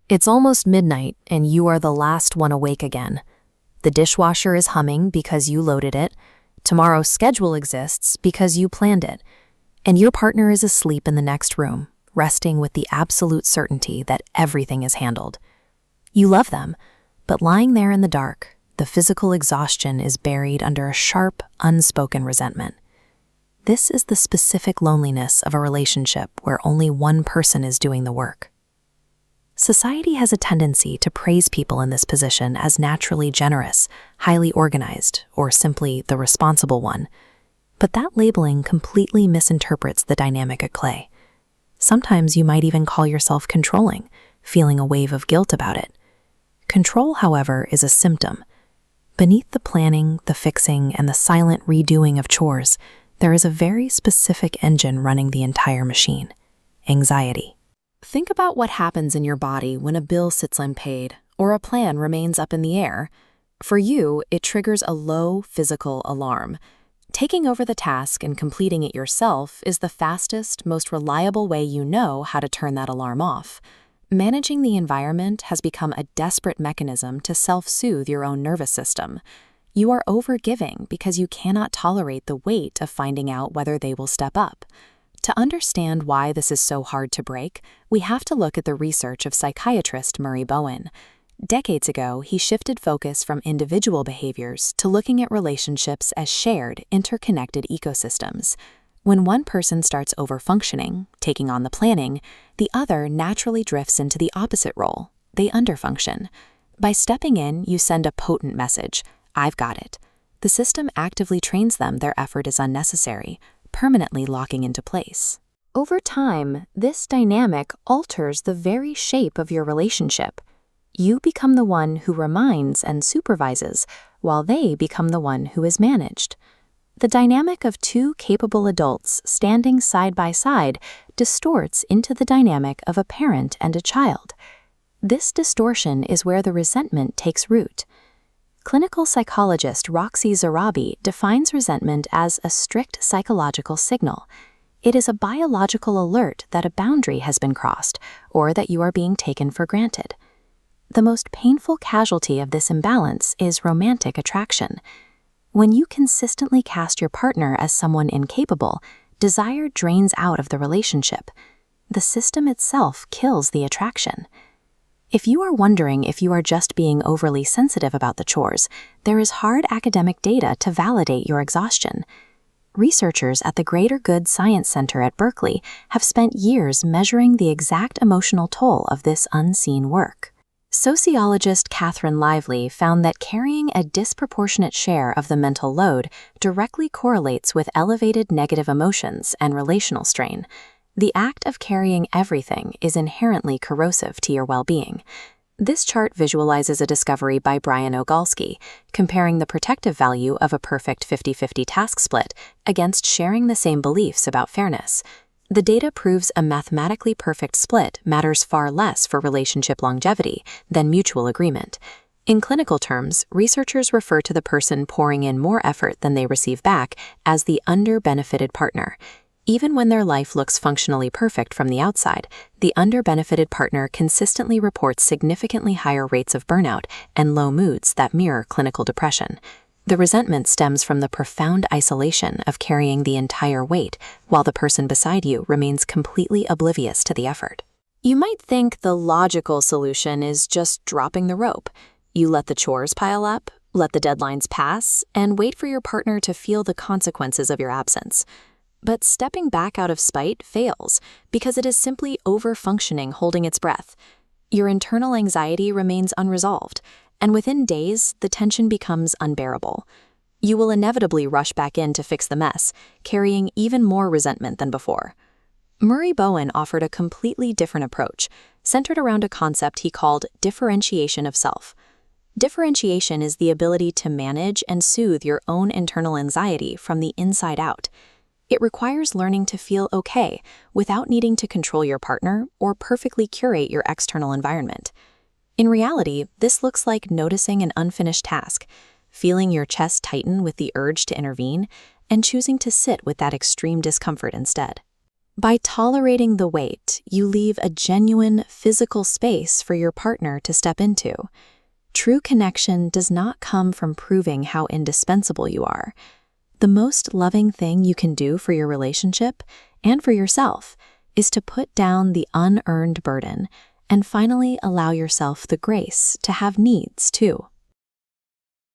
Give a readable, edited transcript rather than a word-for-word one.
It's almost midnight, and you are the last one awake again. The dishwasher is humming because you loaded it. Tomorrow's schedule exists because you planned it. And your partner is asleep in the next room, resting with the absolute certainty that everything is handled. You love them, but lying there in the dark, the physical exhaustion is buried under a sharp, unspoken resentment. This is the specific loneliness of a relationship where only one person is doing the work. Society has a tendency to praise people in this position as naturally generous, highly organized, or simply the responsible one. But that labeling completely misinterprets the dynamic at play. Sometimes you might even call yourself controlling, feeling a wave of guilt about it. Control, however, is a symptom. Beneath the planning, the fixing, and the silent redoing of chores, there is a very specific engine running the entire machine: anxiety. Think about what happens in your body when a bill sits unpaid or a plan remains up in the air. For you, it triggers a low physical alarm. Taking over the task and completing it yourself is the fastest, most reliable way you know how to turn that alarm off. Managing the environment has become a desperate mechanism to self-soothe your own nervous system. You are overgiving because you cannot tolerate the weight of finding out whether they will step up. To understand why this is so hard to break, we have to look at the research of psychiatrist Murray Bowen. Decades ago, he shifted focus from individual behaviors to looking at relationships as shared, interconnected ecosystems. When one person starts overfunctioning, taking on the planning, the other naturally drifts into the opposite role. They underfunction. By stepping in, you send a potent message: "I've got it." The system actively trains them their effort is unnecessary, permanently locking into place. Over time, this dynamic alters the very shape of your relationship. You become the one who reminds and supervises, while they become the one who is managed. The dynamic of two capable adults standing side by side distorts into the dynamic of a parent and a child. This distortion is where the resentment takes root. Clinical psychologist Roxy Zarabi defines resentment as a strict psychological signal. It is a biological alert that a boundary has been crossed or that you are being taken for granted. The most painful casualty of this imbalance is romantic attraction. When you consistently cast your partner as someone incapable, desire drains out of the relationship. The system itself kills the attraction. If you are wondering if you are just being overly sensitive about the chores, there is hard academic data to validate your exhaustion. Researchers at the Greater Good Science Center at Berkeley have spent years measuring the exact emotional toll of this unseen work. Sociologist Catherine Lively found that carrying a disproportionate share of the mental load directly correlates with elevated negative emotions and relational strain. The act of carrying everything is inherently corrosive to your well-being. This chart visualizes a discovery by Brian Ogalski, comparing the protective value of a perfect 50-50 task split against sharing the same beliefs about fairness. The data proves a mathematically perfect split matters far less for relationship longevity than mutual agreement. In clinical terms, researchers refer to the person pouring in more effort than they receive back as the under-benefited partner. Even when their life looks functionally perfect from the outside, the under-benefited partner consistently reports significantly higher rates of burnout and low moods that mirror clinical depression. The resentment stems from the profound isolation of carrying the entire weight, while the person beside you remains completely oblivious to the effort. You might think the logical solution is just dropping the rope. You let the chores pile up, let the deadlines pass, and wait for your partner to feel the consequences of your absence. But stepping back out of spite fails because it is simply overfunctioning, holding its breath. Your internal anxiety remains unresolved, and within days, the tension becomes unbearable. You will inevitably rush back in to fix the mess, carrying even more resentment than before. Murray Bowen offered a completely different approach, centered around a concept he called differentiation of self. Differentiation is the ability to manage and soothe your own internal anxiety from the inside out. It requires learning to feel okay without needing to control your partner or perfectly curate your external environment. In reality, this looks like noticing an unfinished task, feeling your chest tighten with the urge to intervene, and choosing to sit with that extreme discomfort instead. By tolerating the wait, you leave a genuine physical space for your partner to step into. True connection does not come from proving how indispensable you are. The most loving thing you can do for your relationship and for yourself is to put down the unearned burden and finally allow yourself the grace to have needs too.